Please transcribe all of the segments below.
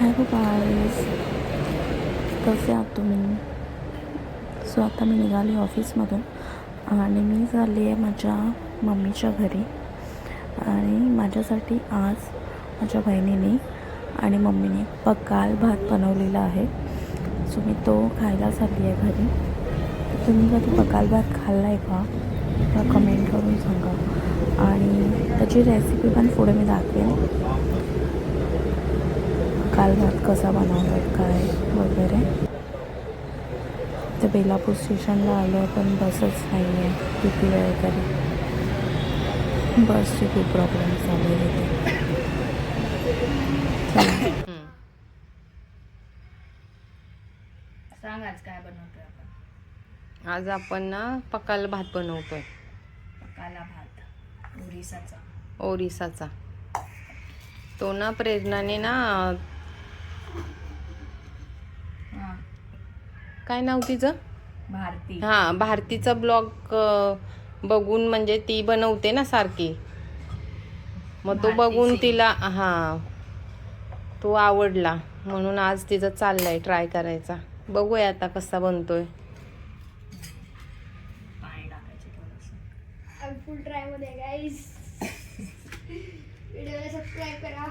Hello guys, कसे आहात तुम्ही? सो आता मी निघाली ऑफिसमधून आणि मी चालली आहे माझ्या मम्मीच्या घरी. आणि माझ्यासाठी आज माझ्या बहिणीने आणि मम्मीने बकाल भात बनवलेला आहे. सो मी तो खायला चालली आहे घरी. तुम्ही कधी बकाल भात खाल्ला आहे का? मला कमेंट करून सांगा. आणि त्याची रेसिपी पण पुढे मी दाखवेन. बकाल भात कसा बनवतात काय वगैरे. ते बेलापूर स्टेशनला आलो आहे पण बसच नाही आहे. किती वेळ तरी बसचे खूप प्रॉब्लेम चालू आहे. सांग आज काय बनवतोय आपण? आज आपण ना पकाल भात बनवतोय. पकाला भात ओरिसाचा. तो ना प्रेरणाने ना काय नाव तिचं? भारती. भारतीचा ब्लॉग बघून म्हणजे ती बनवते ना सारखी. मग तो बघून तिला तो आवडला म्हणून आज तिचं चाललंय ट्राय करायचा. बघूया आता कसा बनतोय. पाणी टाकायचं थोडंसं. फुल ट्राय मध्ये गाईस. व्हिडिओला सबस्क्राईब करा.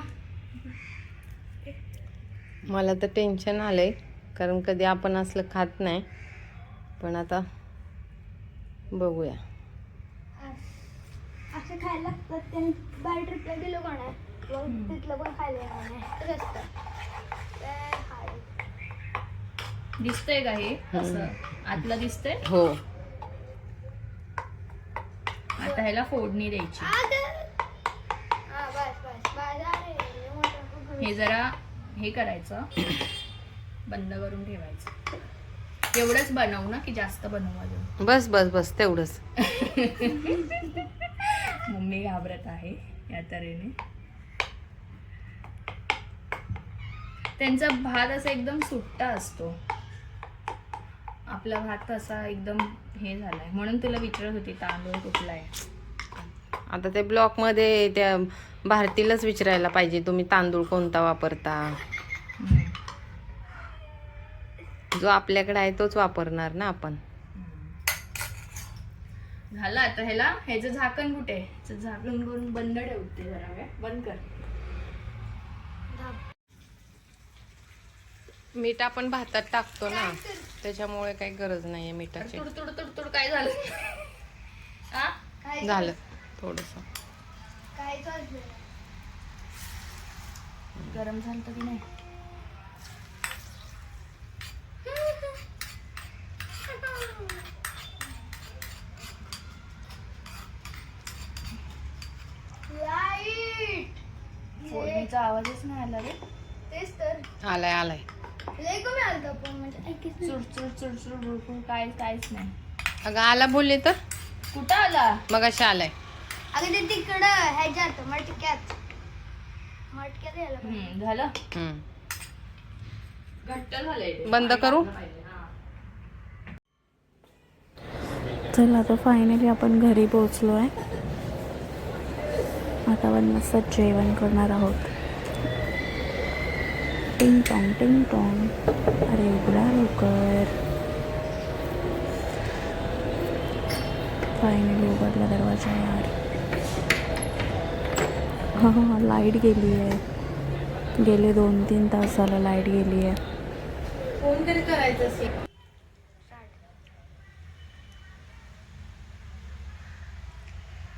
मला तर टेन्शन आलंय कारण कधी आपण असलं खात नाही. पण आता बघूया. असं खायला लागतात. त्यांनी बाय ट्रिपला गेलो का नाही मग तिथलं पण खायला येणार नाही असतं. दिसतंय का हे असं आतलं दिसतंय? हो. आता ह्याला फोडणी द्यायची. हे जरा हे करायचं, बंद करून ठेवायचं. एवढंच बनवू ना की जास्त बनवू अजून? बस बस बस तेवढंच. मम्मी घाबरत आहे या तऱ्हेने. त्यांचा भात असा एकदम सुट्टा असतो. आपला भात असा एकदम हे झालाय. म्हणून तुला विचारत होती तांदूळ कुठलाय. आता ते ब्लॉक मध्ये त्या भारतीलाच विचारायला पाहिजे तुम्ही तांदूळ कोणता वापरता. जो आपल्याकडे आहे तोच वापरणार ना आपण. झालं आता ह्याचं झाकण कुठे? झाकण करून बंद ठेवते जरा वेळ. बंद कर. मीठ आपण भातात टाकतो ना त्याच्यामुळे काही गरज नाहीये मिठाची. तुड तुड काय झालं? झालं थोडस. गरम झालं की नाही? फोडणीचा आवाजच नाही आला रे. तेच तर आलाय लय कमी आलता पण म्हणजे चुड बिलकुल काहीच नाही. अगं आला बोलले तर कुठं आला? मग अशा आलाय. अगं ते तिकडं ह्याच्यात मटक्यात यायला झालं. घट्ट झालंय. बंद करू. चला आता फायनली आपण घरी पोहोचलो आहे. आता आपण मस्त जेवण करणार आहोत. टिंग टॉंग टिंग टॉंग. अरे उघडा लवकर. फायनली उघडला दरवाजा यार. लाईट गेली आहे. गेले 2-3 तास झालं लाईट गेली आहे. फोन तरी करायचं.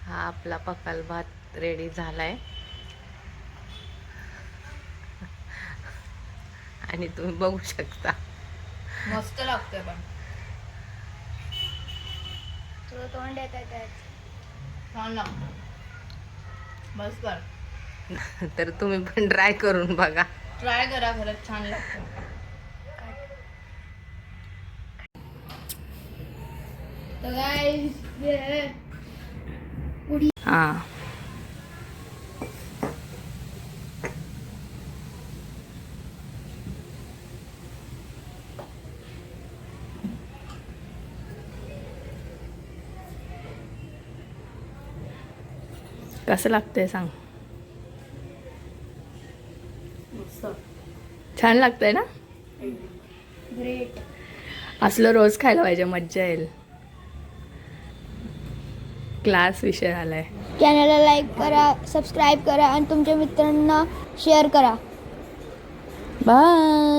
हा आपला पकाल भात रेडी झालाय आणि तुम्ही बघू शकता. मस्त लागतोय पण. तुला तोंड येत आहे छान लागतं. बस कर. तर तुम्ही पण ट्राय करून बघा. ट्राय करा, खरंच छान लागतं. तर गाईस कसं लागतंय सांग. मस्त. छान लागतंय ना. ग्रेट. असलं रोज खायला पाहिजे, मज्जा येईल. क्लास विषय आलाय. चॅनलला लाईक करा, सबस्क्राईब करा आणि तुमच्या मित्रांना शेअर करा. बाय.